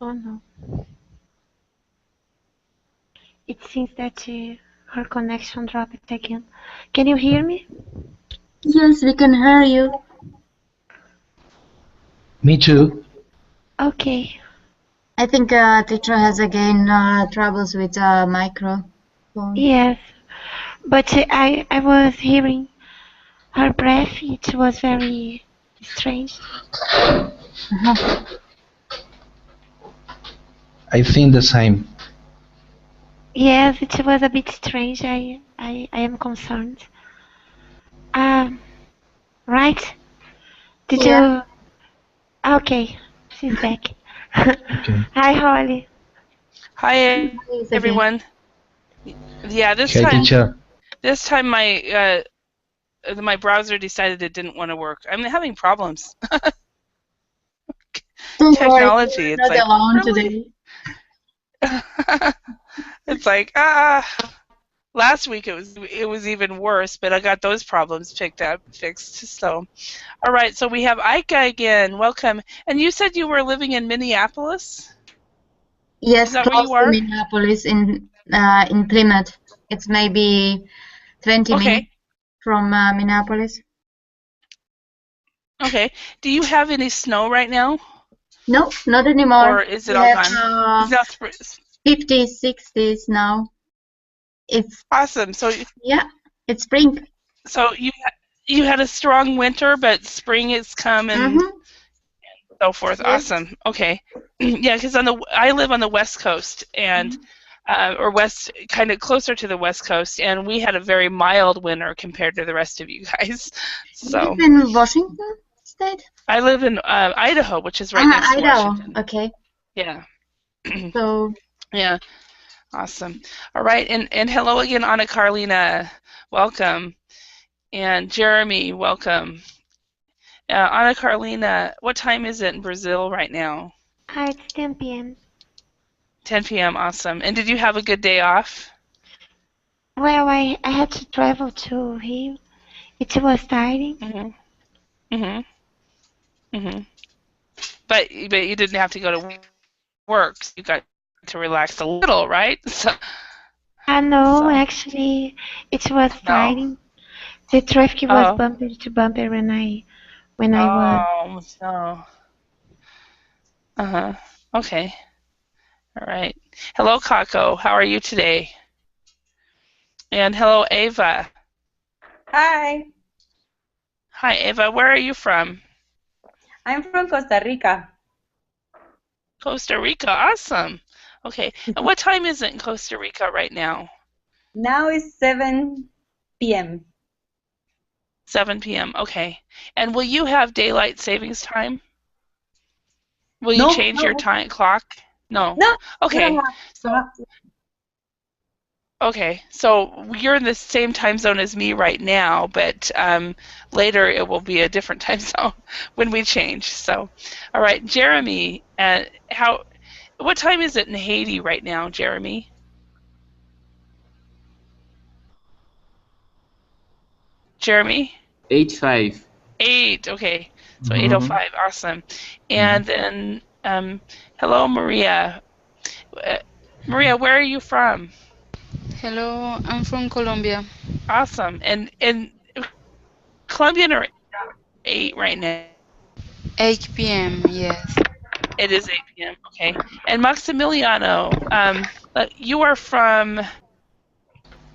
Oh no. It seems that her connection dropped again. Can you hear me? Yes, we can hear you. Me too. Okay. I think teacher has again troubles with microphone. Yes, but I was hearing her breath. It was very strange. Uh-huh. I think the same. Yes, it was a bit strange. I am concerned. Um, right? Did Yeah. you? Okay, she's back. Okay. Hi, Holly. Hi Yes, again. everyone. Yeah, Hey, teacher. this time my browser decided it didn't want to work. I'm having problems. Don't worry, Technology. you're It's not like, alone really? today. It's like, last week it was even worse, but I got those problems fixed. So, all right, so we have Aika again. Welcome. And you said you were living in Minneapolis? Is Yes, that where close you to are? Minneapolis in Plymouth. It's maybe 20 Okay. minutes from Minneapolis. Okay. Do you have any snow right now? No, not anymore. Or is it We all have gone? It's not 50s, 60s now. It's awesome. yeah, it's spring. So you had a strong winter, but spring has come and Mm-hmm. so forth. Yes. Awesome. Okay. Yeah, because I live on the West Coast and or west, kind of closer to the West Coast, and we had a very mild winter compared to the rest of you guys. You live So in Washington State? I live in Idaho, which is right next to Idaho. Washington. Okay. Yeah. So Yeah. Awesome. All right, and hello again, Anna Carlina. Welcome. And Jeremy, welcome. Anna Carlina, what time is it in Brazil right now? Hi, it's 10 p.m. 10 p.m. Awesome. And did you have a good day off? Well, I had to travel to Rio. It was tiring. Mhm. Mhm. Mhm. But you didn't have to go to work. So you got to relax a little, right? I know, So actually, it was no. tiring. The traffic was Oh. bumper to bumper when I was. Oh no. Uh-huh. Okay. All right. Hello, Kako. How are you today? And hello, Ava. Hi, Hi, Ava. Where are you from? I'm from Costa Rica. Costa Rica. Awesome. Okay. And what time is it in Costa Rica right now? Now it's 7 p.m. 7 p.m. Okay. And will you have daylight savings time? Will you No, change your no, time clock? No. no, we don't Okay. have. So so you're in the same time zone as me right now, but later it will be a different time zone when we change. So, all right, Jeremy, what time is it in Haiti right now, Jeremy? Jeremy? 8-5. 8. Okay. So Mhm. 8:05. Awesome. Mhm. And then hello, Maria. Uh, Maria, where are you from? Hello, I'm from Colombia. Awesome. And Colombian are 8 right now. 8 p.m., yes. It is 8 p.m. Okay. And Maximiliano, you are from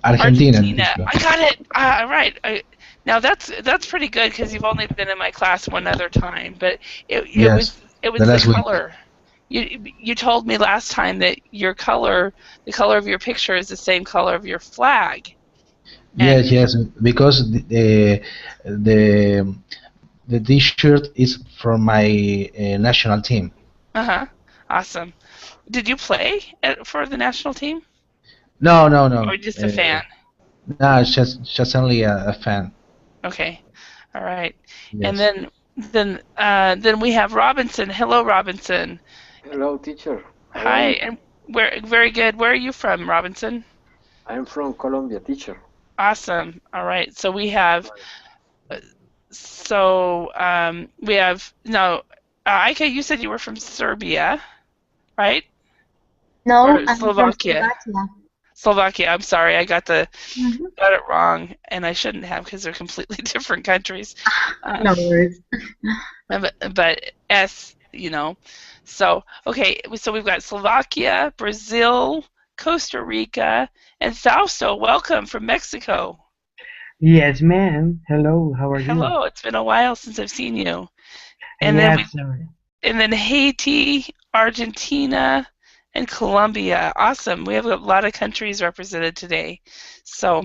Argentina, Argentina. teacher. I got it. Right. Now that's pretty good because you've only been in my class one other time, but it was Yes, it the was the last week. color. You told me last time that the color of your picture is the same color of your flag. Yes, And yes, because the the T-shirt is from my national team. uh-huh. Awesome. Did you play for the national team No, no, no. or just a fan? No, it's just only a fan. Okay. All right. And Yes. then we have Robinson. Hello, Robinson. Hello, teacher. How are Hi. you? And very good. Where are you from, Robinson? I'm from Colombia, teacher. Awesome. All right. So we have we have no Ika, you said you were from Serbia. right? No, Or I'm from Slovakia? Slovakia. Slovakia. I'm sorry, I got it Mhm. wrong, and I shouldn't have because they're completely different countries. No worries. But S, So okay, so we've got Slovakia, Brazil, Costa Rica, and Fausto. Welcome from Mexico. Yes, ma'am. Hello, how are you? Hello, it's been a while since I've seen you. And then Yes, sir. Haiti, Argentina, and Colombia. Awesome. We have a lot of countries represented today. So,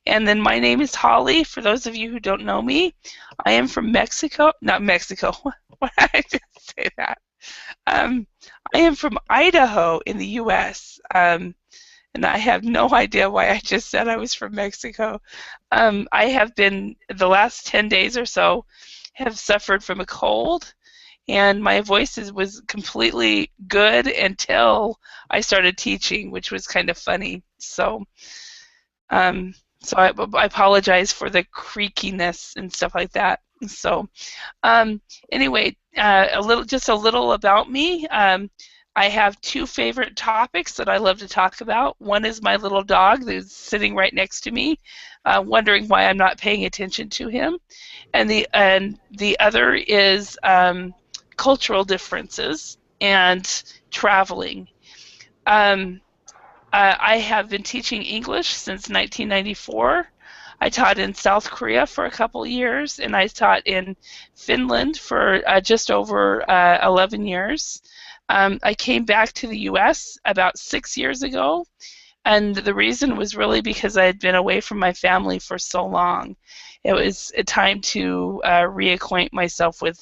and then my name is Holly. For those of you who don't know me, I am from Mexico. Not Mexico. Why did I just say that? I am from Idaho in the U.S. And I have no idea why I just said I was from Mexico. I have been, the last 10 days or so, have suffered from a cold, and my voice was completely good until I started teaching, which was kind of funny. Um, so I apologize for the creakiness and stuff like that. So anyway, just a little about me. I have two favorite topics that I love to talk about. One is my little dog who's sitting right next to me, wondering why I'm not paying attention to him, and the other is cultural differences and traveling. Um, I have been teaching English since 1994. I taught in South Korea for a couple years, and I taught in Finland for just over 11 years. I came back to the U.S. about 6 years ago, and the reason was really because I had been away from my family for so long. It was a time to reacquaint myself with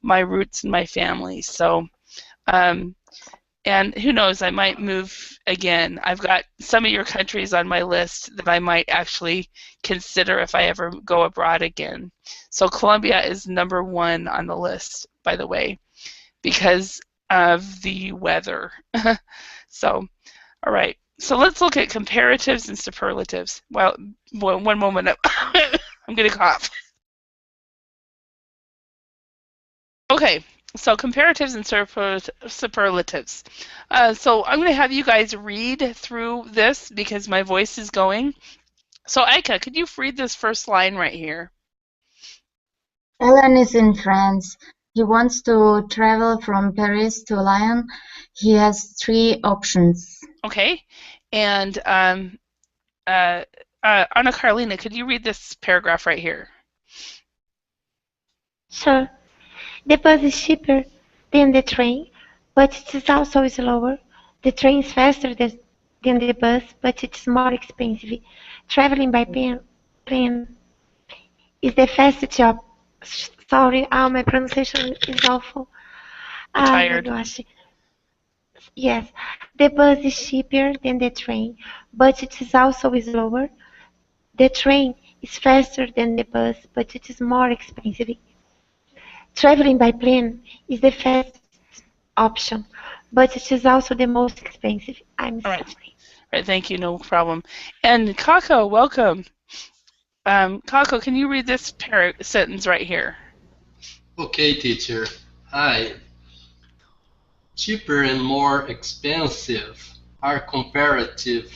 my roots and my family. So, and who knows, I might move again. I've got some of your countries on my list that I might actually consider if I ever go abroad again. So Colombia is #1 on the list, by the way, because of the weather. So, all right. So let's look at comparatives and superlatives. Well, one moment. I'm going to cough. Okay, so comparatives and superlatives. So I'm going to have you guys read through this because my voice is going. So Aika, could you read this first line right here? Alan is in France. He wants to travel from Paris to Lyon. He has 3 options. Okay, and Anna Carolina, could you read this paragraph right here? Sure. The bus is cheaper than the train, but it is also slower. The train is faster than the bus, but it's more expensive. Traveling by plane is the fastest job. Sorry, my pronunciation is awful. You're Oh my tired. gosh. Yes, the bus is cheaper than the train, but it is also slower. The train is faster than the bus, but it is more expensive. Traveling by plane is the fastest option, but it is also the most expensive. I'm All right. sorry. All right, thank you, no problem. And Kako, welcome. Kako, can you read this sentence right here? Okay, teacher. Hi. Cheaper and more expensive are comparative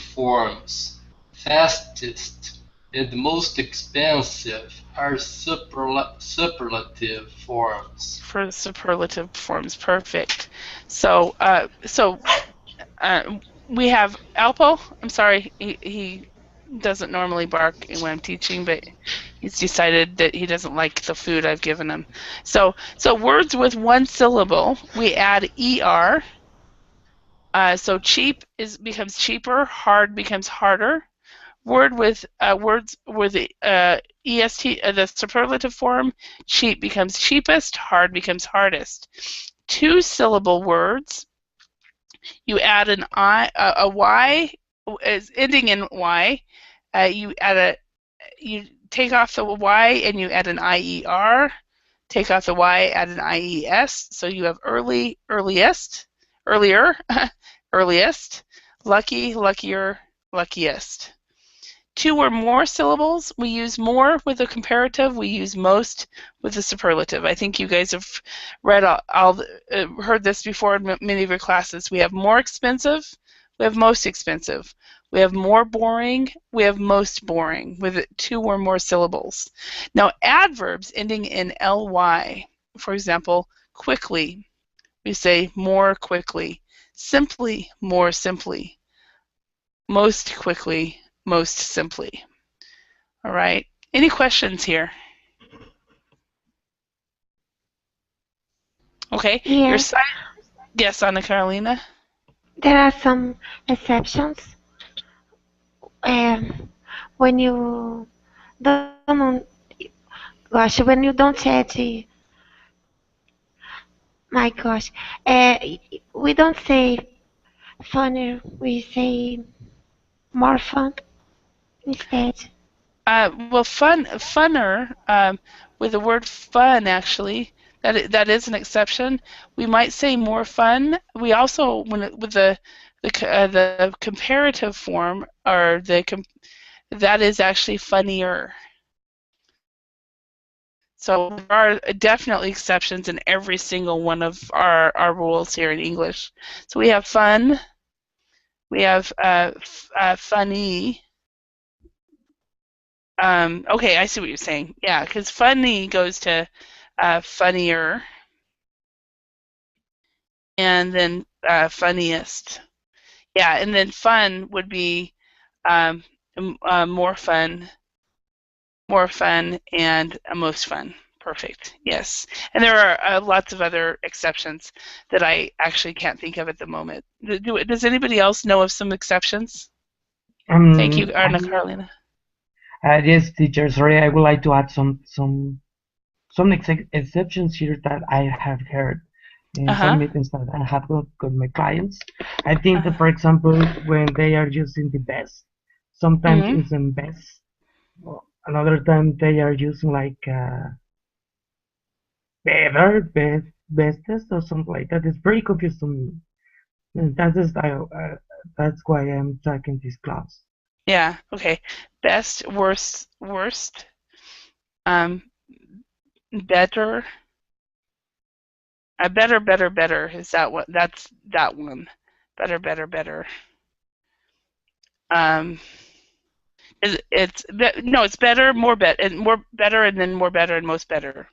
forms. Fastest and most expensive are superlative forms. For superlative forms, perfect. So, we have Alpo. I'm sorry, he doesn't normally bark when I'm teaching, but he's decided that he doesn't like the food I've given him. So words with one syllable, we add er. So cheap becomes cheaper, hard becomes harder. Words with the est, the superlative form, cheap becomes cheapest, hard becomes hardest. 2-syllable words, you add an I, a Y, is ending in Y. You take off the Y and you add an IER. Take off the Y, add an IES. So you have earliest, earlier, earliest, lucky, luckier, luckiest. two or more syllables, we use more with the comparative. We use most with the superlative. I think you guys have read heard this before in many of your classes. We have more expensive, we have most expensive. We have more boring, we have most boring with two or more syllables. Now, adverbs ending in ly, for example, quickly, we say more quickly, simply, more simply, most quickly, most simply. All right. Any questions here? Okay. Your Yes, side. Yes, Anna Carolina. there are some exceptions. Um, when you don't, gosh, when you don't add, my gosh, uh, we don't say funner, we say more fun instead. Well, funner, with the word fun, actually, that is an exception. We might say more fun. We also, with the comparative form, or that is actually funnier. So there are definitely exceptions in every single one of our rules here in English. So we have fun, we have funny. Okay, I see what you're saying. Yeah, because funny goes to funnier, and then funniest. Yeah, and then fun would be more fun, and most fun. Perfect. Yes, and there are lots of other exceptions that I actually can't think of at the moment. Does anybody else know of some exceptions? Thank you, Anna Carolina. Yes, teacher. Sorry, I would like to add some exceptions here that I have heard in some meetings that I have got with my clients. I think that, for example, when they are using the best, sometimes it's in best. Another time they are using like better, bestest, or something like that. It's pretty confusing to me. And that's why I'm taking this class. Yeah. Okay. Best, worst, better. Better. Is that what? That's that one. Better. It's no, it's better, more better, and then more better, and most better.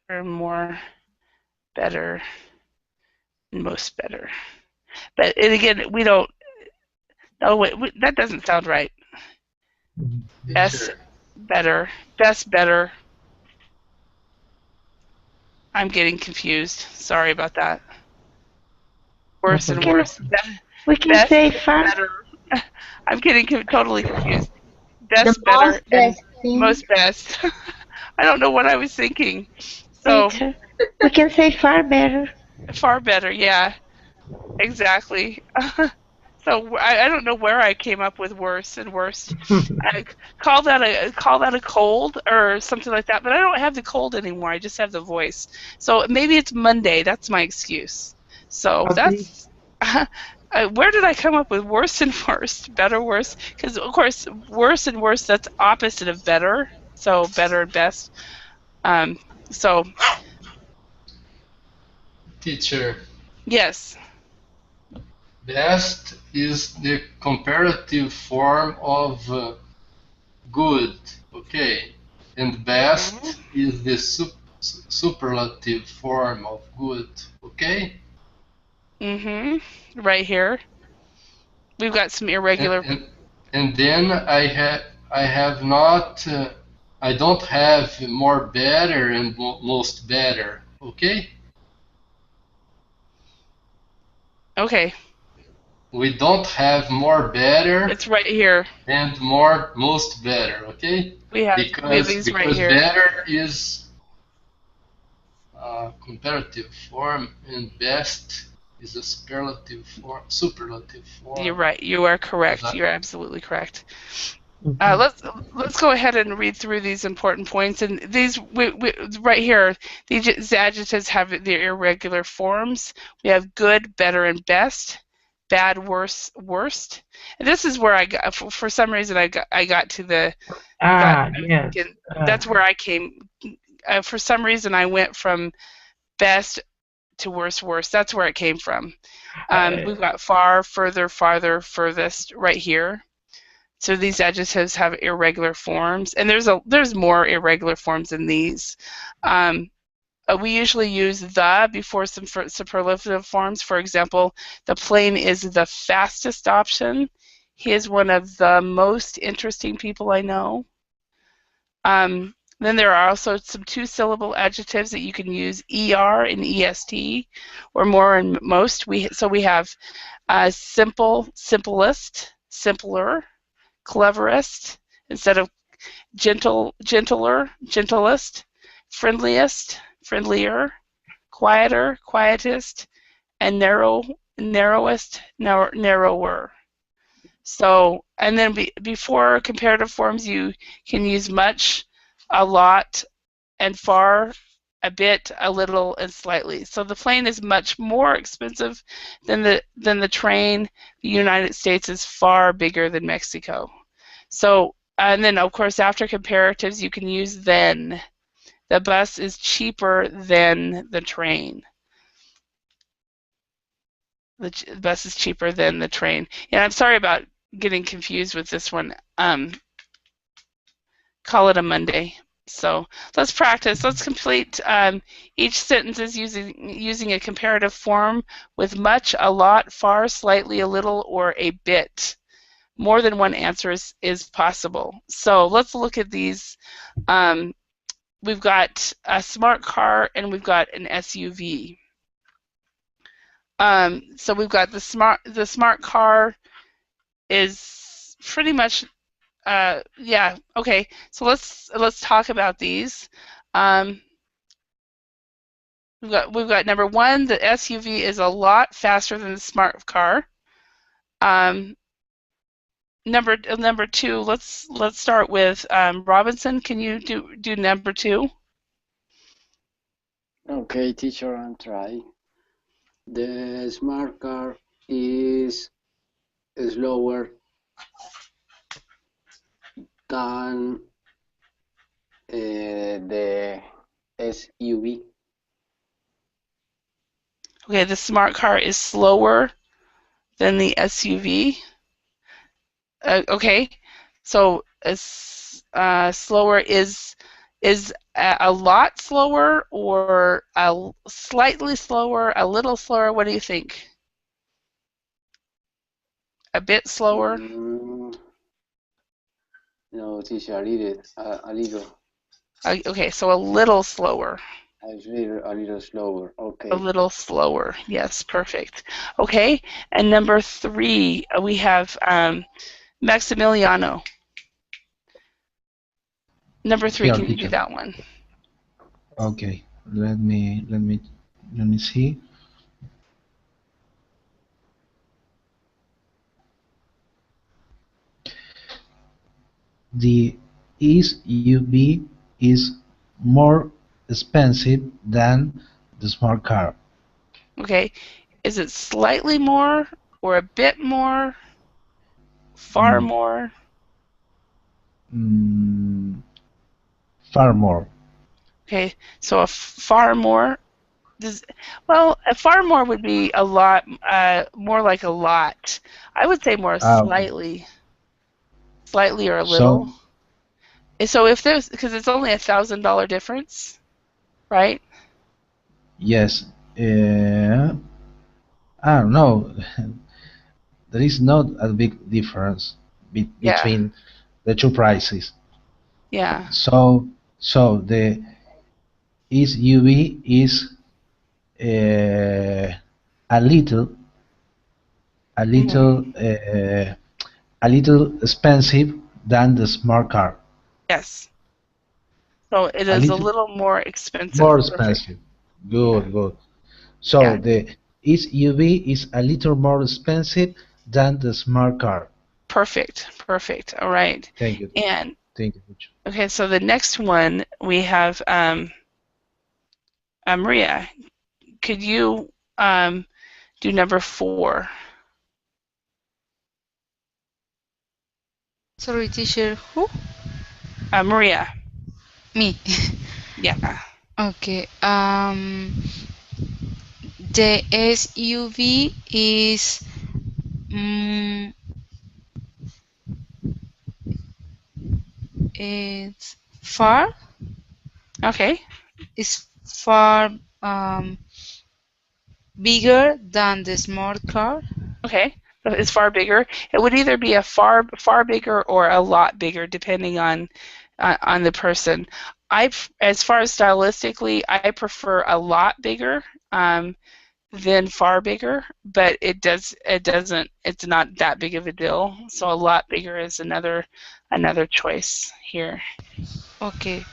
Or more better, and most better. But and again, we don't. Oh wait, that doesn't sound right. Best, better, best, better. I'm getting confused. Sorry about that. Worse and worse. We can Best, say far. better. I'm getting totally confused. The Best, better, most and best thing. most best. I don't know what I was thinking. So Teacher, we can say far better. far better, yeah, exactly. So I don't know where I came up with worse and worst. I call that a cold or something like that, but I don't have the cold anymore. I just have the voice. So maybe it's Monday. That's my excuse. So that's where did I come up with worse and worst, better, worse? Because of course, worse and worse, that's opposite of better. So better and best. So Teacher, yes. best is the comparative form of good, okay? And best is the superlative form of good, okay? Right here. We've got some irregular. And then I have not I don't have more better and most better, okay? Okay. We don't have more better. It's right here. And more most better, okay? We have because right here. better is comparative form and best is a superlative form. You're right. You are correct. You're absolutely correct. Let's go ahead and read through these important points. And these right here, these adjectives have their irregular forms. We have good, better, and best. bad, worse, worst. And this is where I got, for some reason, I got to the, Yes. that's where I came. For some reason, I went from best to worst, worst. That's where it came from. We've got far, further, farther, furthest right here. So these adjectives have irregular forms, and there's more irregular forms than these. We usually use the before some superlative forms. For example, the plane is the fastest option. He is one of the most interesting people I know. Then there are also some two-syllable adjectives that you can use er and est, or more and most. So we have simple, simplest, simpler, cleverest, instead of gentle, gentler, gentlest, friendliest, friendlier, quieter, quietest, and narrowest, narrower. So, and then before comparative forms, you can use much, a lot, and far, a bit, a little, and slightly. So the plane is much more expensive than the train. The United States is far bigger than Mexico. So, and then of course after comparatives, you can use then. The bus is cheaper than the train. The bus is cheaper than the train. And I'm sorry about getting confused with this one. Call it a Monday. So let's practice. Let's complete each sentence is using a comparative form with much, a lot, far, slightly, a little, or a bit. More than one answer is possible. So let's look at these. We've got a smart car and we've got an SUV. So we've got the smart car is pretty much yeah, okay. So let's talk about these. We've got number one, the SUV is a lot faster than the smart car. Number two, let's start with Robinson. Can you do number two? Okay, teacher, I'll try. The smart car is slower than the SUV. Okay, the smart car is slower than the SUV. Okay, so slower is a lot slower or a slightly slower, a little slower? What do you think? A bit slower? No, teacher, a little. Okay, so a little slower. A little slower. Okay. A little slower. Yes, perfect. Okay, and number three, we have Maximiliano. Number three, can you do that one? Okay, let me see. The SUV is more expensive than the smart car. Okay, is it slightly more or a bit more? Far more? Far more. Okay, so a far more. Well, a far more would be a lot, more like a lot. I would say more slightly, slightly or a little. So if there's, because it's only $1,000 difference, right? Yes. I don't know. There is not a big difference between the two prices. Yeah. So the SUV is a little expensive than the smart car. Yes. So it is a little more expensive. More expensive. Good, good. So the SUV is a little more expensive than the smart car. Perfect, perfect. All right. Thank you. And thank you. Okay, so the next one we have Maria. Could you do number four? Sorry, teacher. Who? Maria. Me. Yeah. Okay. The SUV is mm, it's far. Okay. It's far bigger than the smart car. Okay. So it's far bigger. It would either be a far bigger or a lot bigger, depending on the person. As far as stylistically, I prefer a lot bigger than far bigger, but it's not that big of a deal. So a lot bigger is another choice here. Okay.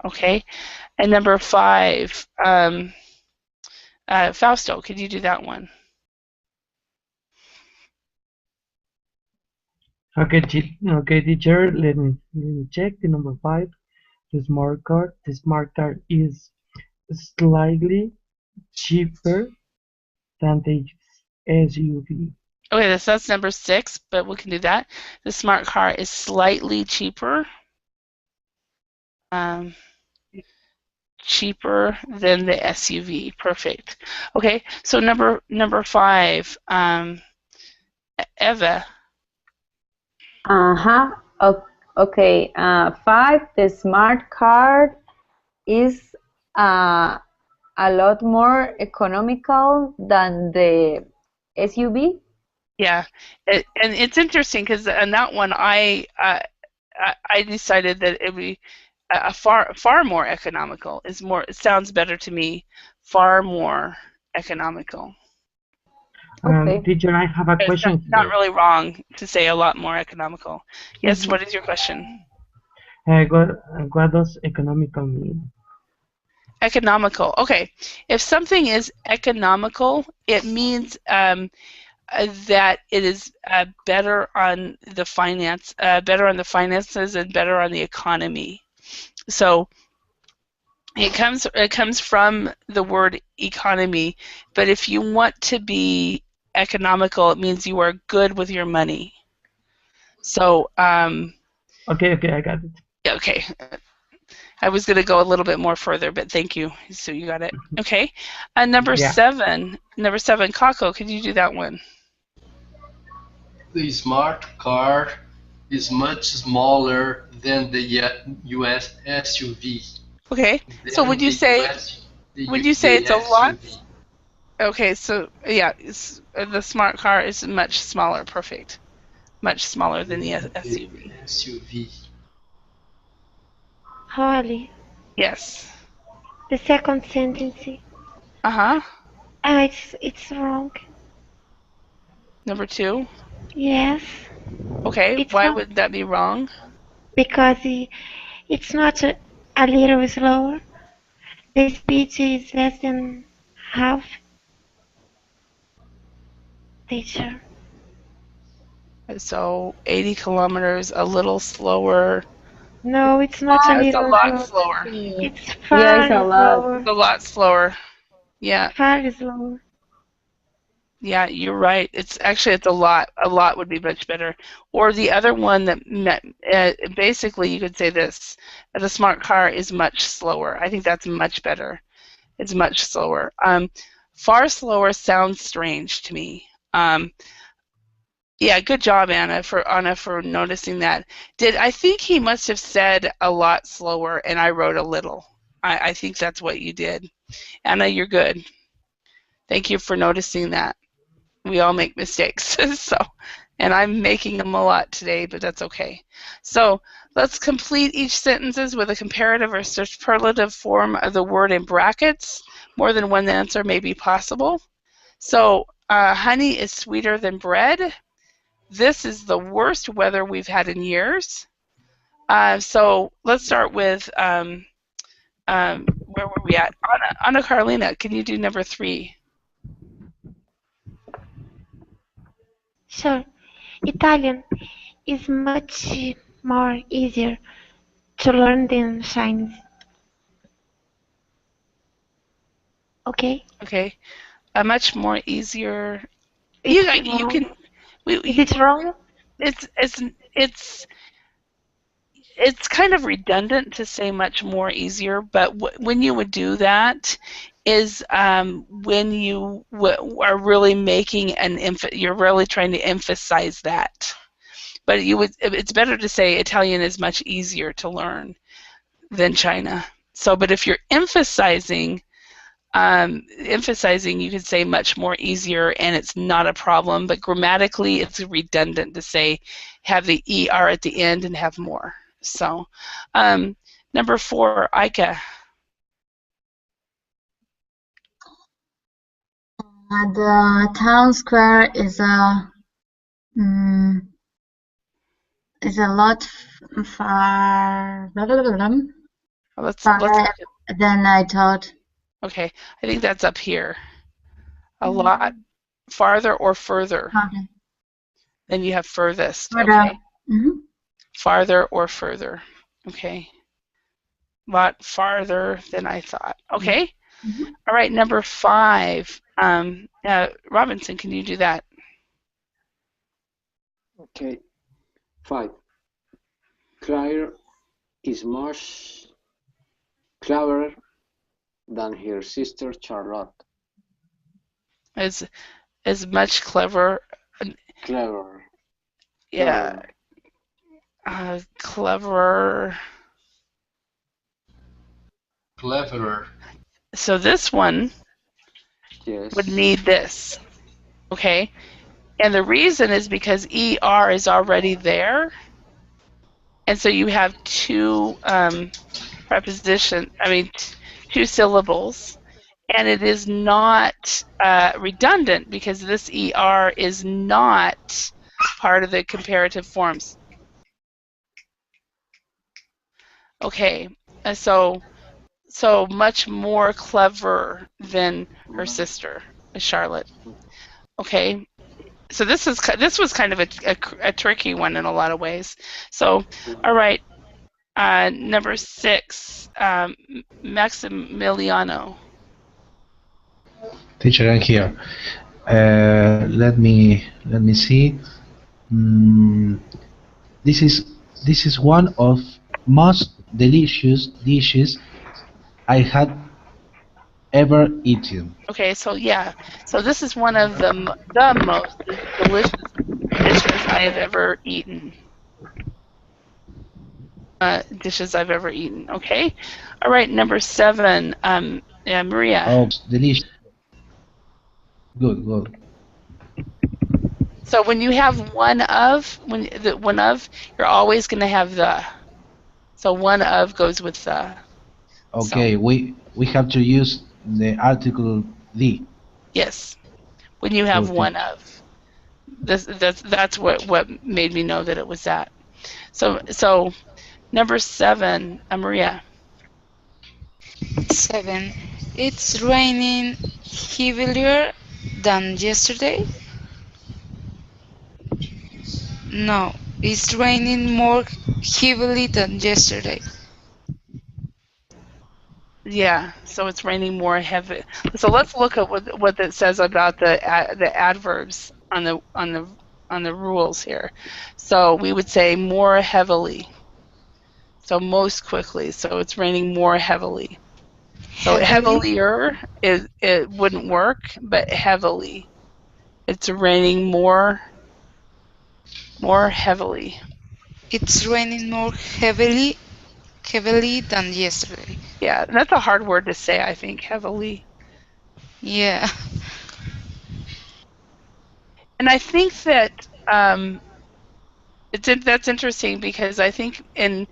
Okay. And number 5, Fausto, could you do that one? Okay, okay, teacher. Let me check the number 5. The smart car. The smart car is slightly cheaper than the SUV. Okay, that's number 6, but we can do that. The smart car is slightly cheaper. Cheaper than the SUV. Perfect. Okay, so number 5, Eva. Uh-huh. Okay. 5, the smart card is a lot more economical than the SUV. Yeah, and it's interesting because on that one I decided that it would be a far more economical. It sounds better to me. Far more economical. Okay. Teacher, I have a It's question not here. really wrong to say a lot more economical. Yes. Mhm. What is your question? What does economical mean? Economical. Okay. If something is economical, it means that it is better on the better on the finances and better on the economy. So it comes from the word economy, but if you want to be economical, it means you are good with your money. So Okay, I got it. okay, I was going to go a little bit more further, but thank you. So you got it. Okay, number Yeah. 7, Kako, could you do that one? The smart car is much smaller than the US SUV. Okay, so Then the US would you say the it's a lot? SUV. Okay, so yeah, the smart car is much smaller. Perfect, much smaller than the The SUV. SUV. Holly, Yes. the second sentence. Uh-huh. It's wrong. Number 2. Yes, Okay, it's why wrong would that be wrong? because it's not a little slower. The speed is less than half, teacher. So 80 kilometers, a little slower. No, it's not a It's a little lot slower. slower. It's Yeah, it's far a lot. slower. It's a lot slower. Yeah, Far slower. yeah, you're right. It's a lot. A lot would be much better. Or the other one basically you could say this: the smart car is much slower. I think that's much better. It's much slower. Far slower sounds strange to me. Yeah, good job, Anna, for noticing that. I think he must have said a lot slower, and I wrote a little. I think that's what you did. Anna, you're good. Thank you for noticing that. We all make mistakes, and I'm making them a lot today, but that's okay. So let's complete each sentences with a comparative or superlative form of the word in brackets. More than one answer may be possible. So honey is sweeter than bread. This is the worst weather we've had in years. So let's start with where were we at? Anna Carolina, can you do number 3? Sure. Italian is much more easier to learn than Chinese. Okay? Okay, a much more easier. It's You wrong. can. Is it wrong? it's it's it's it's kind of redundant to say much more easier, but when you would do that is when you are really making you're really trying to emphasize that. But it's better to say Italian is much easier to learn than China. So, but if you're emphasizing, you could say much more easier, and it's not a problem. But grammatically, it's redundant to say have the er at the end and have more. So, number 4, Ika. The town square is a lot far Let's far than I thought. Okay, I think that's up here. A lot farther or further. Okay. Then you have furthest. Further. Okay. Mm-hmm. Farther or further. Okay. A lot farther than I thought. Okay. Mm-hmm. All right. Number 5. Robinson, can you do that? Okay. 5. Claire is much cleverer than her sister Charlotte. Is much clever. Clever. Yeah. Clever. Cleverer. So this one would need this. Okay. And the reason is because ER is already there. And so you have two two syllables. And it is not redundant because this ER is not part of the comparative forms. Okay, so much more clever than her sister, Charlotte. Okay, so this was kind of a tricky one in a lot of ways. So, all right, number 6, Maximiliano. Teacher, I'm here. Let me see. Mm, this is one of most delicious dishes I had ever eaten. Okay, so yeah, so this is one of the most delicious dishes I have ever eaten. Dishes I've ever eaten. Okay, all right. Number 7, Maria. Oh, delicious. Good. So when you have one of, you're always going to have the. So one of goes with the. Okay, so we have to use the article the. Yes, when you have one of. That's what made me know that it was that. So number 7, Maria. 7. It's raining heavier than yesterday. No, it's raining more heavily than yesterday. Yeah, so it's raining more heavy. So let's look at what it says about the adverbs on the rules here. So we would say more heavily. So most quickly. So it's raining more heavily. So heavilier it wouldn't work, but heavily. It's raining more heavily. It's raining more heavily than yesterday. Yeah, that's a hard word to say, I think, heavily. Yeah. And I think that that's interesting because I think in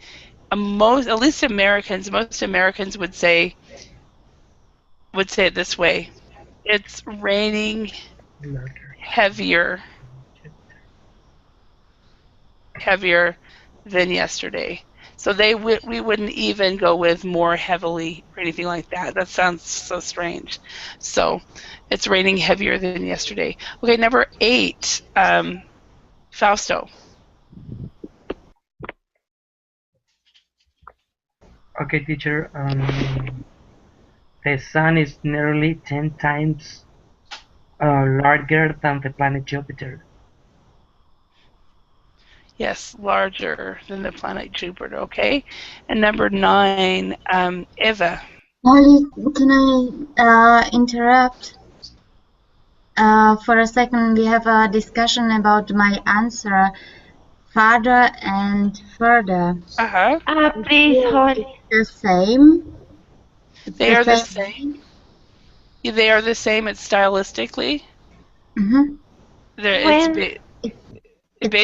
most Americans would say it this way: it's raining heavier than yesterday. So we wouldn't even go with more heavily or anything like that. That sounds so strange. So it's raining heavier than yesterday. Okay, number 8, Fausto. Okay, teacher. The sun is nearly 10 times larger than the planet Jupiter. Yes, larger than the planet Jupiter. Okay. And number 9, Eva. Molly, can I interrupt? For a second, we have a discussion about my answer, farther and further. Uh-huh. Please, Holly. It's the same. It's They the are the same same. meaning. They are the same. It's stylistically. Mm-hmm. It's When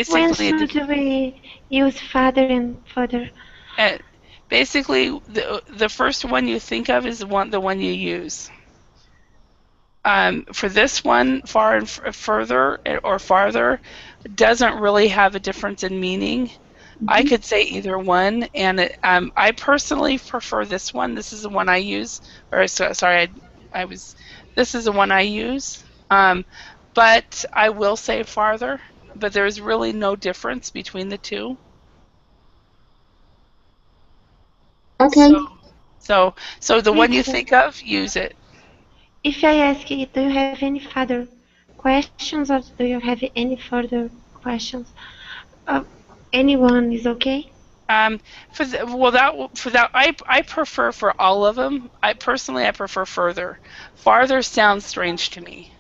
when basically should we use father and father? uh, basically the first one you think of is the one you use. For this one, far and further or farther doesn't really have a difference in meaning. I Mm-hmm. could say either one, and I personally prefer this one. This is the one I use. Or sorry, I was. This is the one I use. But I will say farther. But there's really no difference between the two. Okay. So the one you Teacher, think of, use it. if I ask you, do you have any further questions or do you have any further questions? Uh, Anyone is okay? For that, I prefer for all of them. I personally I prefer further. Farther sounds strange to me.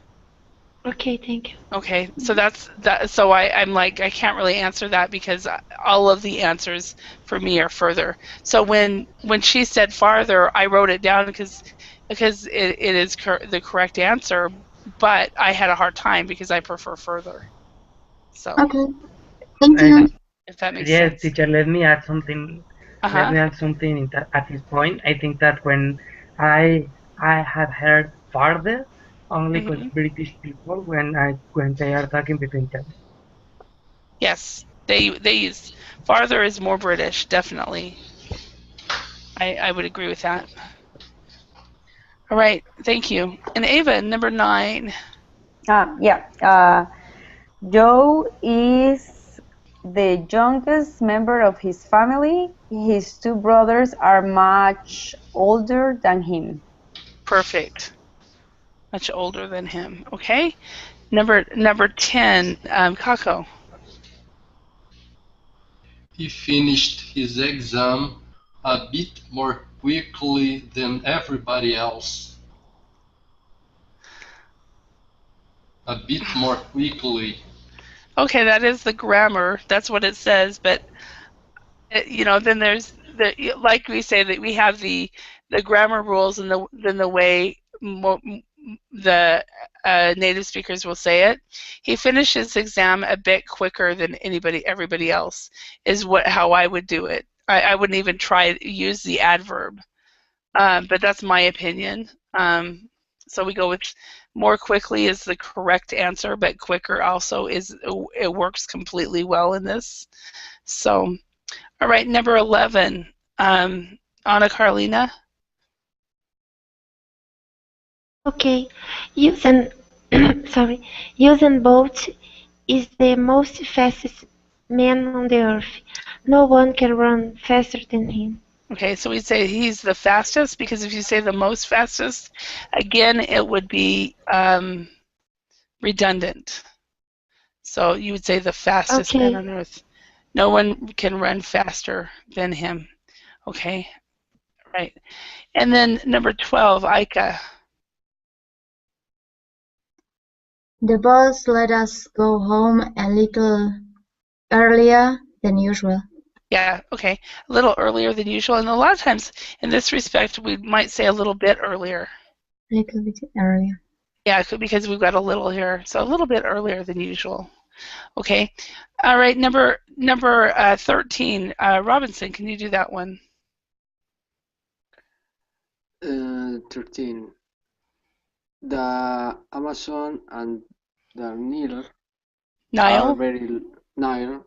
Okay, thank you. Okay, so that's that. So I'm like I can't really answer that because all of the answers for me are further. So when she said farther, I wrote it down because it is the correct answer, but I had a hard time because I prefer further. So Okay. Thank Uh, you. if that makes yes, sense. teacher. Let me add something. Uh Let huh. me add something at this point. I think that when I I have heard farther only with Hmm. British people when they are talking between them. Yes, they use farther is more British, definitely. I would agree with that. All right, thank you. And Ava, number 9. Yeah. Joe is the youngest member of his family. His two brothers are much older than him. Perfect. Much older than him. Okay. Number 10, Kako. He finished his exam a bit more quickly than everybody else. A bit more quickly. Okay, that is the grammar. That's what it says, but then there's like we say that we have the grammar rules and the way the native speakers will say it. He finished his exam a bit quicker than everybody else is how I would do it. I wouldn't even try to use the adverb, but that's my opinion. So we go with more quickly is the correct answer, but quicker also it works completely well in this. So all right, number 11, Anna Carolina. Okay, using sorry, using boat is the most fastest man on the earth. No one can run faster than him. Okay, so we'd say he's the fastest because if you say the most fastest, again, it would be redundant. So you would say the fastest man Okay, on earth. No one can run faster than him. Okay, right. And then number 12, Aika. The boss let us go home a little earlier than usual. Yeah, okay. A little earlier than usual. And a lot of times in this respect, we might say a little bit earlier. A little bit earlier. Yeah, because we've got a little here. So a little bit earlier than usual. Okay. All right, number 13, Robinson, can you do that one? 13. The Amazon and the Nile? Nile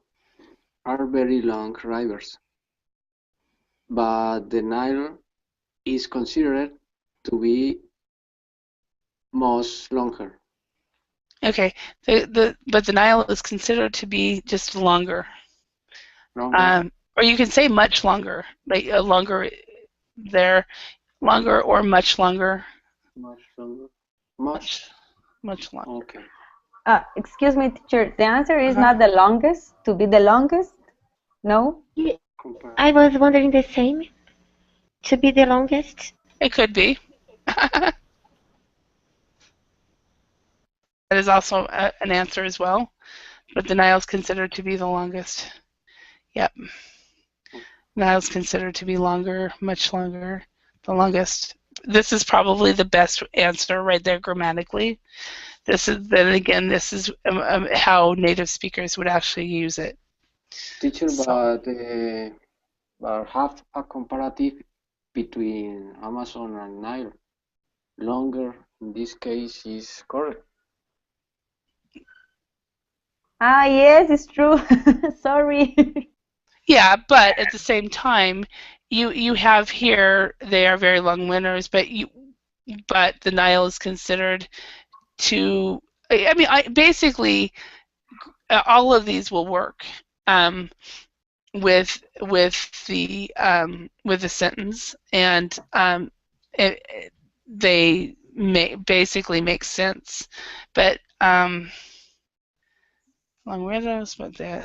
are very long rivers, but the Nile is considered to be much longer. Okay. But the Nile is considered to be just longer. Longer, Or you can say much longer, like longer there, longer or much longer. much longer, Much longer. Okay. Excuse me, teacher. The answer is not the longest. To be the longest? No. Yeah, I was wondering the same. To be the longest? It could be. That is also an answer as well. But the Nile is considered to be the longest. Yep. Nile is considered to be longer, much longer, the longest. This is probably the best answer right there grammatically. This is how native speakers would actually use it. Teacher, but have a comparative between Amazon and Nile. Longer in this case is correct. Yes, it's true. Sorry. Yeah, but at the same time, you have here they are very long winters, but the Nile is considered to. I mean, basically all of these will work with the sentence, and they basically make sense, but long winters, but you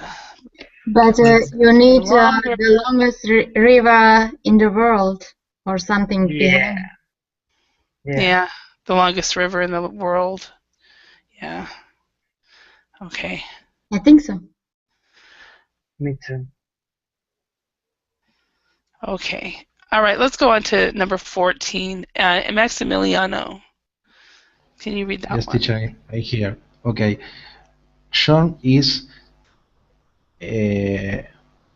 need the longest river in the world or something behind. Yeah, the longest river in the world. Yeah. Okay. I think so. Me too. Okay. All right, let's go on to number 14. Maximiliano. Can you read that one? Yes, teacher, I hear. Okay. Sean is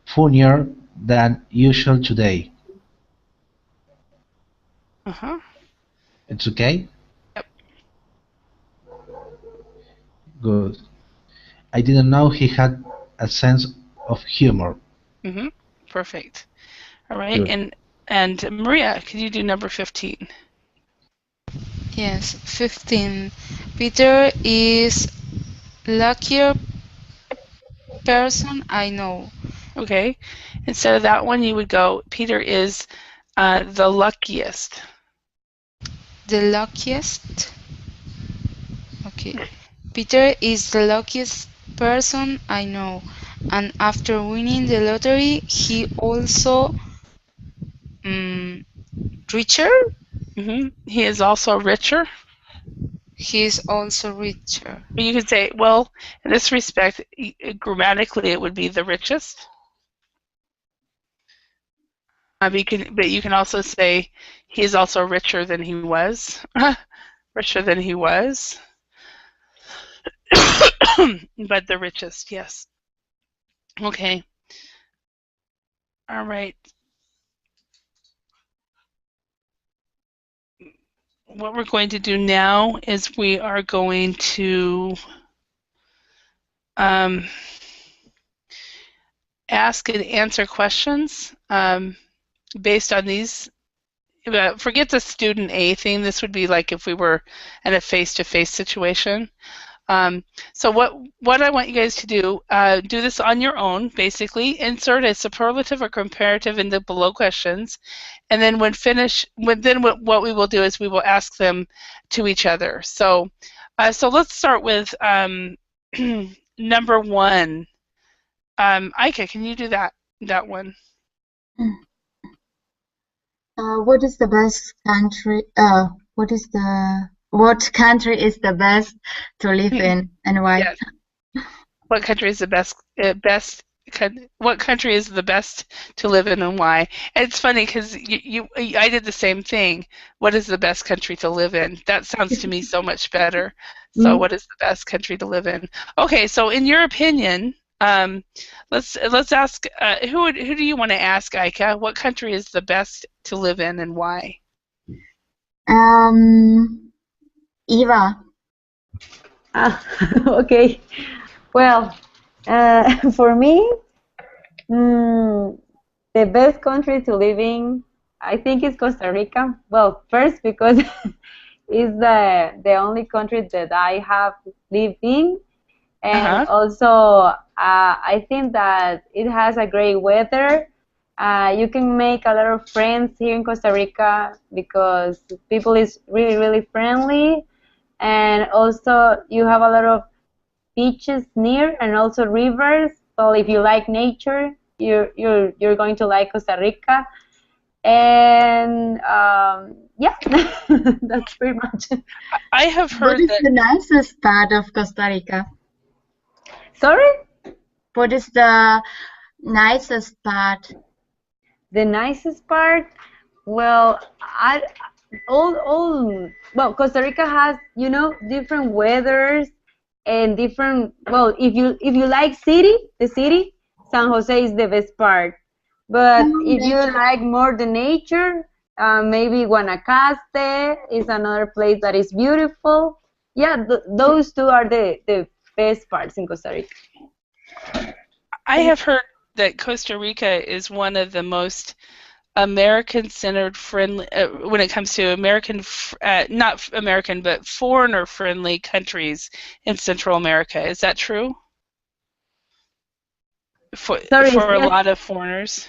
funnier than usual today. Uh-huh. It's okay? Yep. Good. I didn't know he had a sense of humor. Mm-hmm. Perfect. All right, Good. and Maria, could you do number 15? Yes, 15. Peter is luckier person I know. Okay. Instead of that one, you would go, Peter is the luckiest. The luckiest? Okay. Peter is the luckiest person I know. And after winning the lottery, he also richer? Mm-hmm. He is also richer. He is also richer. But you could say, well, in this respect, grammatically, it would be the richest. But you can also say he is also richer than he was. Richer than he was. But the richest, yes. Okay. All right. What we're going to do now is we are going to ask and answer questions based on these. Forget the student A thing. This would be like if we were in a face-to-face situation. So what I want you guys to do this on your own, basically. Insert a superlative or comparative in the below questions. And then what we will do is we will ask them to each other. So let's start with number 1. Aika, can you do that one? What is the best country? What country is the best to live in, and why? Yes. What country is the best? What country is the best to live in, and why? And it's funny because I did the same thing. What is the best country to live in? That sounds to me so much better. So, what is the best country to live in? Okay, so in your opinion, let's ask. Who do you want to ask, Aika? What country is the best to live in, and why? Eva. Okay. Well, for me, the best country to live in, I think, is Costa Rica. Well, first because it's the only country that I have lived in, and also I think that it has a great weather. You can make a lot of friends here in Costa Rica because people is really, really friendly, and also you have a lot of beaches near and also rivers. Well, if you like nature, you're going to like Costa Rica. And yeah, that's pretty much it. I have What heard is that. the nicest part of Costa Rica? Sorry? What is the nicest part? The nicest part? Well, I all well, Costa Rica has, different weathers and different, well, if you like the city, San Jose is the best part. But if you like more the nature, maybe Guanacaste is another place that is beautiful. Yeah, those two are the best parts in Costa Rica. I have heard that Costa Rica is one of the most American-centered friendly when it comes to not American, but foreigner-friendly countries in Central America. Is that true? For a Yes. lot of foreigners.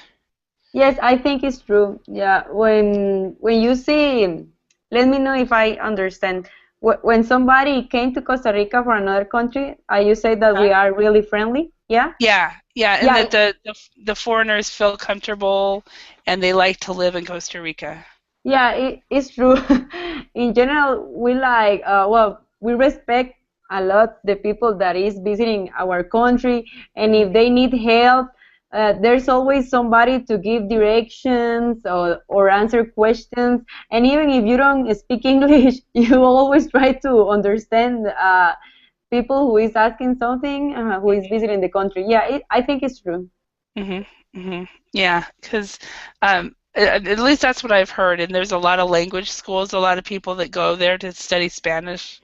Yes, I think it's true. Yeah, when you see, let me know if I understand. When somebody came to Costa Rica for another country, you say that we are really friendly. Yeah. Yeah, and Yeah. that the foreigners feel comfortable and they like to live in Costa Rica. Yeah, it's true. In general, we respect a lot the people that is visiting our country, and if they need help, there's always somebody to give directions or answer questions. And even if you don't speak English, you always try to understand people who is asking something, who is visiting the country. Yeah, I think it's true. Yeah, because at least that's what I've heard. And there's a lot of language schools, a lot of people that go there to study Spanish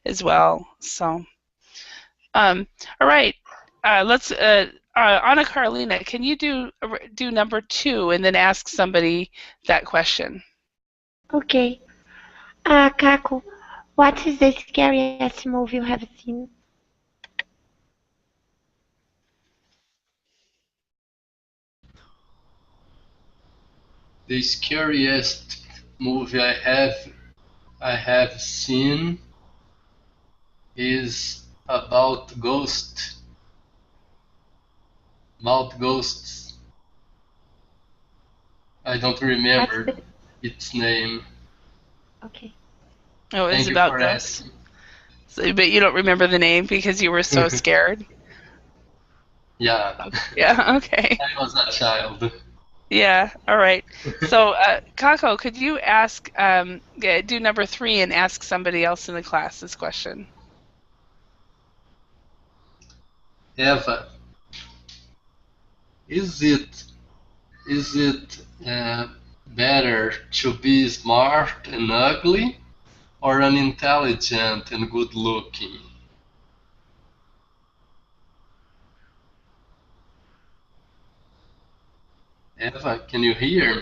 as well. So, all right, let's. Anna Carolina, can you do number 2 and then ask somebody that question? Okay. Kako, what is the scariest movie you have seen? The scariest movie I have seen is about ghosts. I don't remember its name. Okay. Oh, it's Thank you about for ghosts. asking. So, but you don't remember the name because you were so scared. Yeah. Yeah. Okay. I was a child. Yeah. All right. So, Kako, could you do number 3 and ask somebody else in the class this question? Eva, is it better to be smart and ugly or unintelligent and good looking? Eva, can you hear me?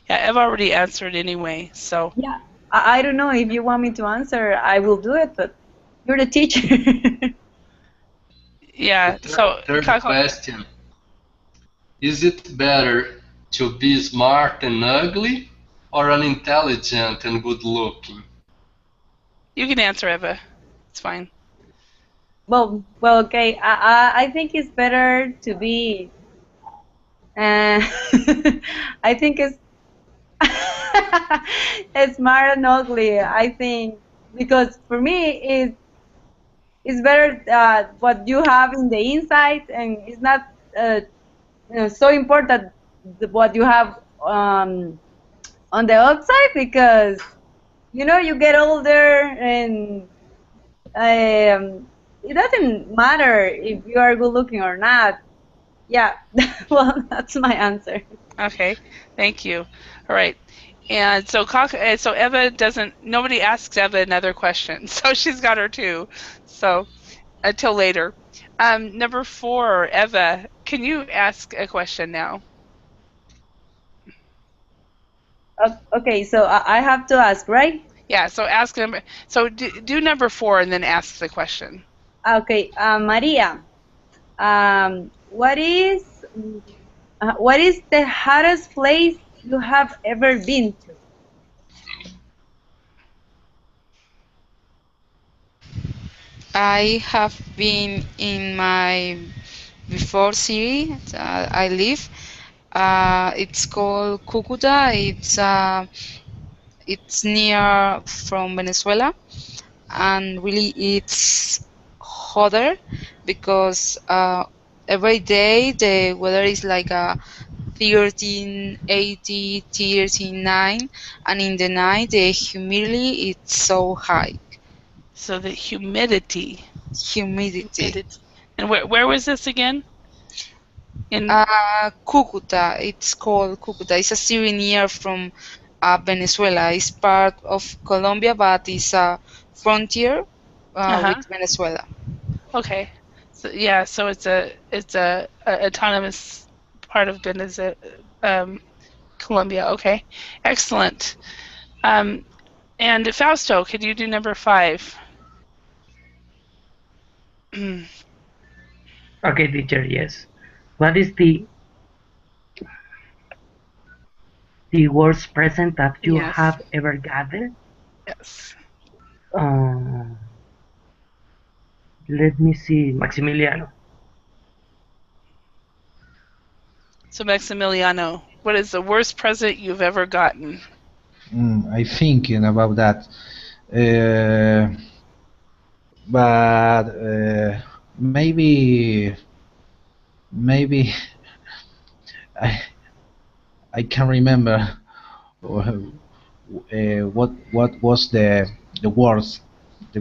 Yeah, I've already answered anyway, so. Yeah, I don't know if you want me to answer. I will do it, but you're the teacher. Yeah. So, Third Kako, question. Is it better to be smart and ugly or unintelligent and good looking? you can answer, Eva. It's fine. Well, okay. I think it's better to be. I think it's smart and ugly. I think because for me it's better what you have in the inside, and it's not so important what you have on the outside, because you get older and it doesn't matter if you are good looking or not. Yeah, well, that's my answer. Okay. Thank you. All right. And so, so Eva doesn't. Nobody asks Eva another question, so she's got her 2. So until later. Number 4, Eva, can you ask a question now? Okay, so I have to ask, right? Yeah. So ask number. So do number 4 and then ask the question. Okay, Maria, um, what is what is the hottest place you have ever been to? I have been in my before city I live. It's called Cucuta. It's near from Venezuela, and really it's hotter because every day the weather is like a 13, 80, 39, and in the night the humidity is so high. So the humidity. Humidity. And where was this again? In Cucuta. It's called Cucuta. It's a city near from Venezuela. It's part of Colombia, but it's a frontier with Venezuela. Okay. So yeah, so it's a autonomous part of Venezuela, Colombia. Okay, excellent. And Fausto, could you do number 5? Okay, teacher, yes. What is the worst present that you Yes. have ever gathered? Yes. Uh, Let me see, Maximiliano. So Maximiliano, what is the worst present you've ever gotten? I thinking about that, uh, but maybe I I can remember what was the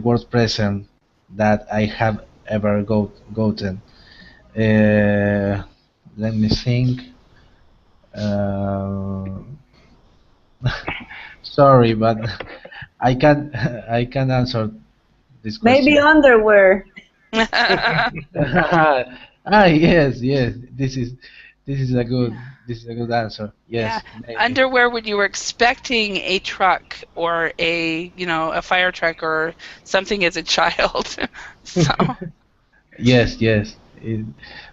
worst present that I have ever gotten. Uh, Let me think. Uh, Sorry, but I can I can answer this Maybe question. underwear. Yes. This is a good answer. Yeah, Yes, maybe. underwear when you were expecting a truck or a fire truck or something as a child. So, Yes.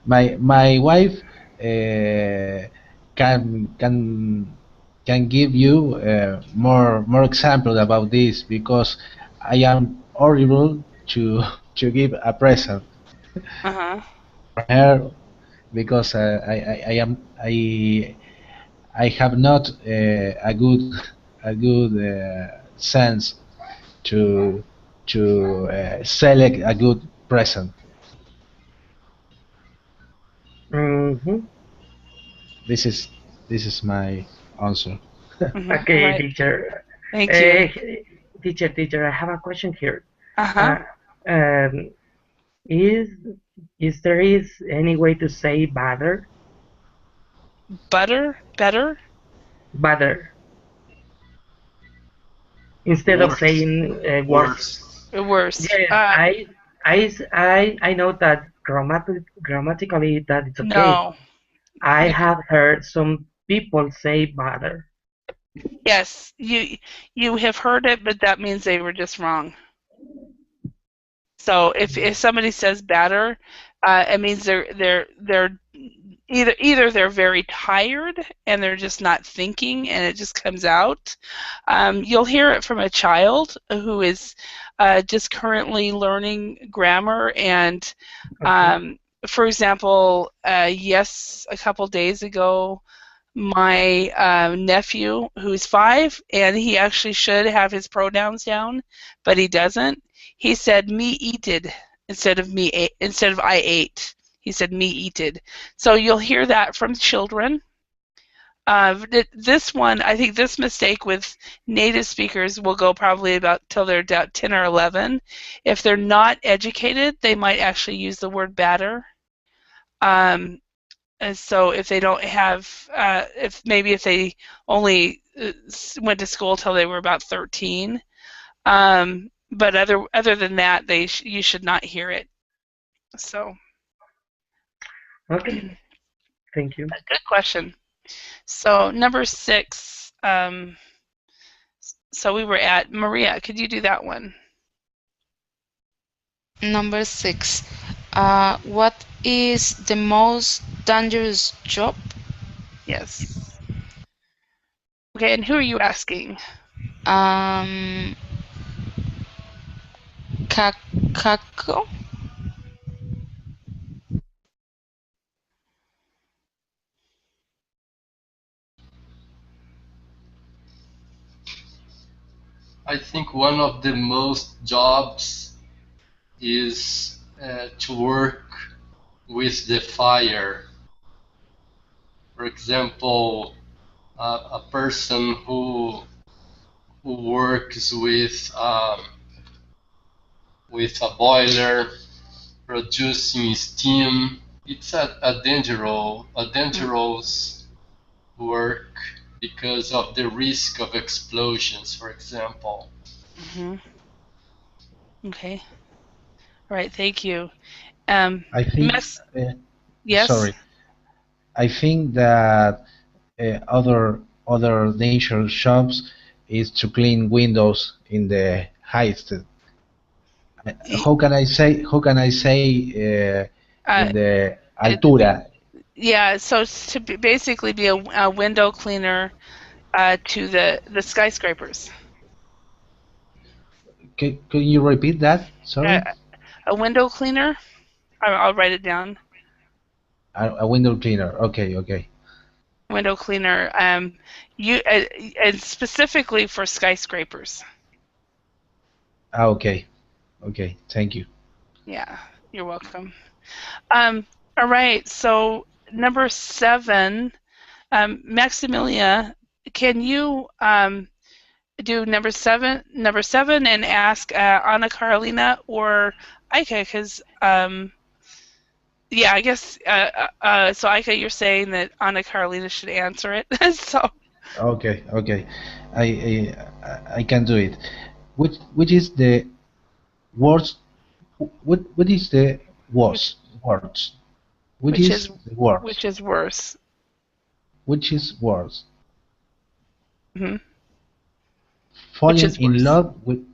My wife uh, can give you more examples about this because I am horrible to to give a present uh-huh. for her because I am I have not a good sense to select a good present. Mhm. This is this is my answer. All Okay, right. teacher. Thank you. Uh, teacher, I have a question here. Uh-huh. Uh, um, is is any way to say better? Better, Better instead of Worse. saying worse. Worse. worse. Yes, I know that grammatically that it's okay. No. I You, have heard some people say better. yes, you have heard it, but that means they were just wrong. So if somebody says batter, it means they're either they're very tired and they're just not thinking and it just comes out. You'll hear it from a child who is just currently learning grammar and Okay. for example, yes, a couple days ago my nephew who's 5 and he actually should have his pronouns down but he doesn't. He said me eated instead of I ate. He said me eated. So you'll hear that from children. This one, I think this mistake with native speakers will go probably about till they're about 10 or 11. If they're not educated, they might actually use the word batter. Um, and so if they don't have, if they only went to school till they were about 13, but other than that, you should not hear it. So, Okay. Thank you. good question. So number 6. So we were at Maria. Could you do that one? Number 6. What is the most dangerous job? Yes. Okay, and who are you asking? Um, Caco. I think one of the most jobs is to work with the fire. For example, a person who works with a boiler producing steam. It's a dangerous work because of the risk of explosions, for example. Okay. All right. Thank you. I think, Max. Yes. sorry, I think that other nature shops is to clean windows in the heights. How can I say Uh, in the it, altura? yeah. So it's to basically be a window cleaner to the skyscrapers. Can you repeat that? Uh, Sorry. a window cleaner. I'll write it down. A window cleaner. Okay, okay. Window cleaner. You and specifically for skyscrapers. Okay, okay. Thank you. Yeah, you're welcome. All right. So number 7, Maximilia, can you do number seven and ask Anna Carolina or Aika? Because yeah, I guess so. Aika, you're saying that Anna Carolina should answer it. So Okay, okay. I can do it. Which is the worst? What is the which worst? Which which is is the worst? which is worse? Which is worse? Hmm. Which Falling is in worse? love with.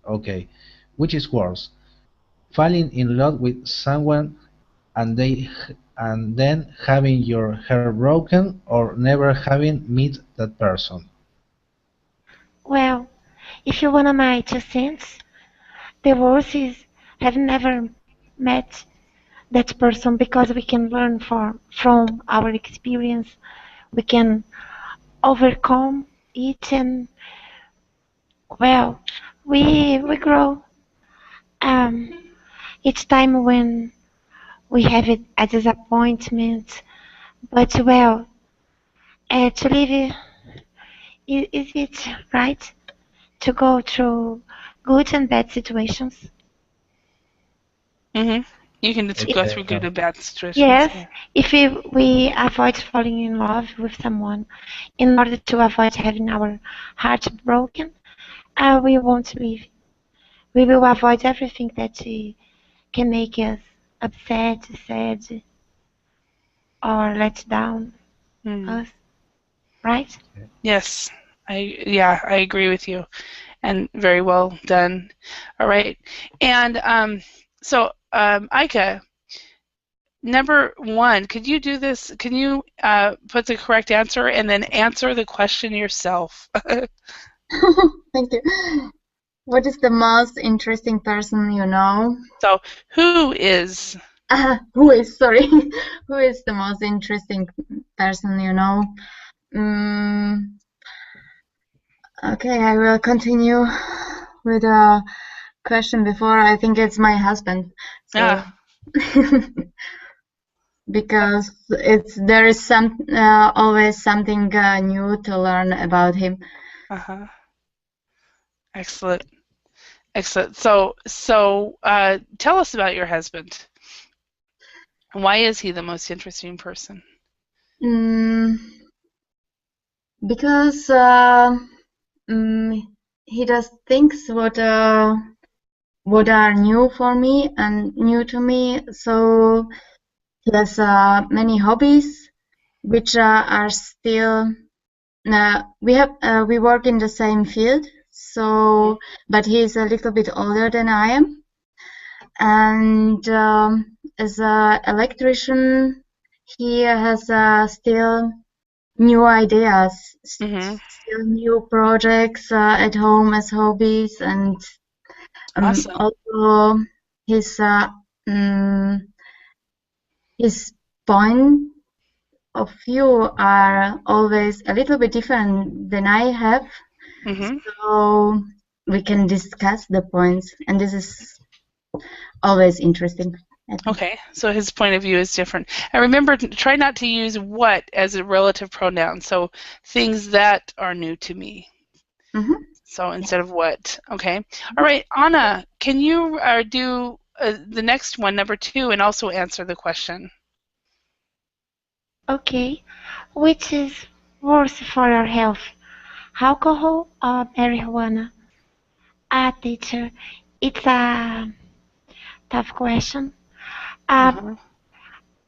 Okay. Which is worse? Falling in love with someone and then having your heart broken, or never having met that person. Well, if you wanna my 2 cents, the worst is have never met that person because we can learn from our experience. We can overcome it and well, we grow. Um, each time when we have it a disappointment, but well, to live is it right to go through good and bad situations? Hmm. You can just go It, through good and bad situations. yes, Yeah. if we avoid falling in love with someone in order to avoid having our heart broken, we won't live. We will avoid everything that can make us upset, sad, or let down Mm. us, right? Yes. I agree with you, and very well done. All right, and so Aika, number 1, could you do this? Can you put the correct answer and then answer the question yourself? Thank you. What is the most interesting person you know? So, who is? Sorry, who is the most interesting person you know? Mm, okay, I will continue with a question before. I think it's my husband. So, Ah, because there is always something new to learn about him. uh-huh. Excellent. Excellent. So, tell us about your husband. Why is he the most interesting person? Mm, because he does things what are new for me and new to me. So he has many hobbies which are still. We work in the same field, so but he's a little bit older than I am, and as an electrician, he has still new ideas, Mm-hmm. still new projects at home as hobbies, and Awesome. Also, his his point of view are always a little bit different than I have. So we can discuss the points, and this is always interesting. Okay, so his point of view is different. And remember, try not to use what as a relative pronoun. So things that are new to me. So instead of what. Okay. All right, Anna, can you do the next one, number 2, and also answer the question? Okay. Which is worse for your health, alcohol or marijuana? Teacher, it's a tough question.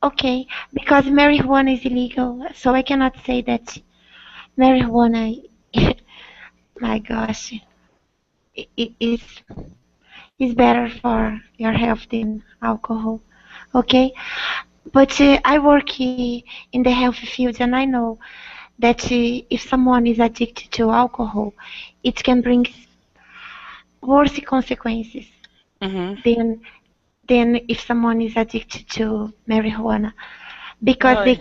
Okay, because marijuana is illegal, so I cannot say that marijuana, my gosh, it is better for your health than alcohol. Okay, but I work in the health field, and I know that if someone is addicted to alcohol, it can bring worse consequences than if someone is addicted to marijuana, because Really?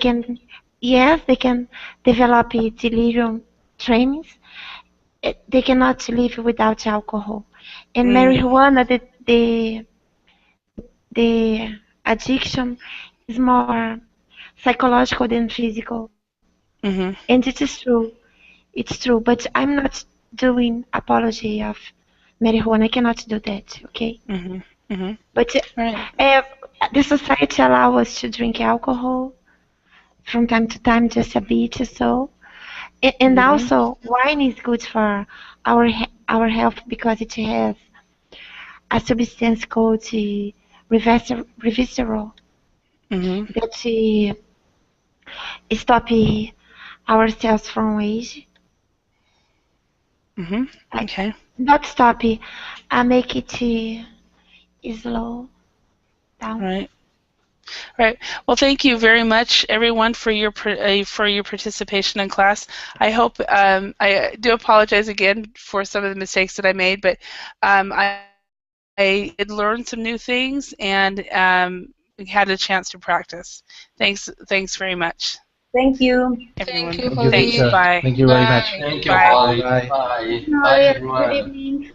they can develop a delirium tremens. They cannot live without alcohol. And marijuana, the addiction is more psychological than physical. And it is true. It's true. But I'm not doing apology of marijuana. I cannot do that. Okay. But the society allows us to drink alcohol from time to time, just a bit or so. And also, wine is good for our health because it has a substance called resveratrol that stop our cells from age. Okay. Not stop it, make it slow down. Right. Right. Well, thank you very much, everyone, for your participation in class. I hope I do apologize again for some of the mistakes that I made, but I did learn some new things and had a chance to practice. Thanks very much. Thank you. Everyone. Thank you, Thank you, Holly. Thanks. teacher. Bye. Thank you very Bye. much. Thank you, Bye. Holly. Bye. Bye. Bye, Good everyone. evening.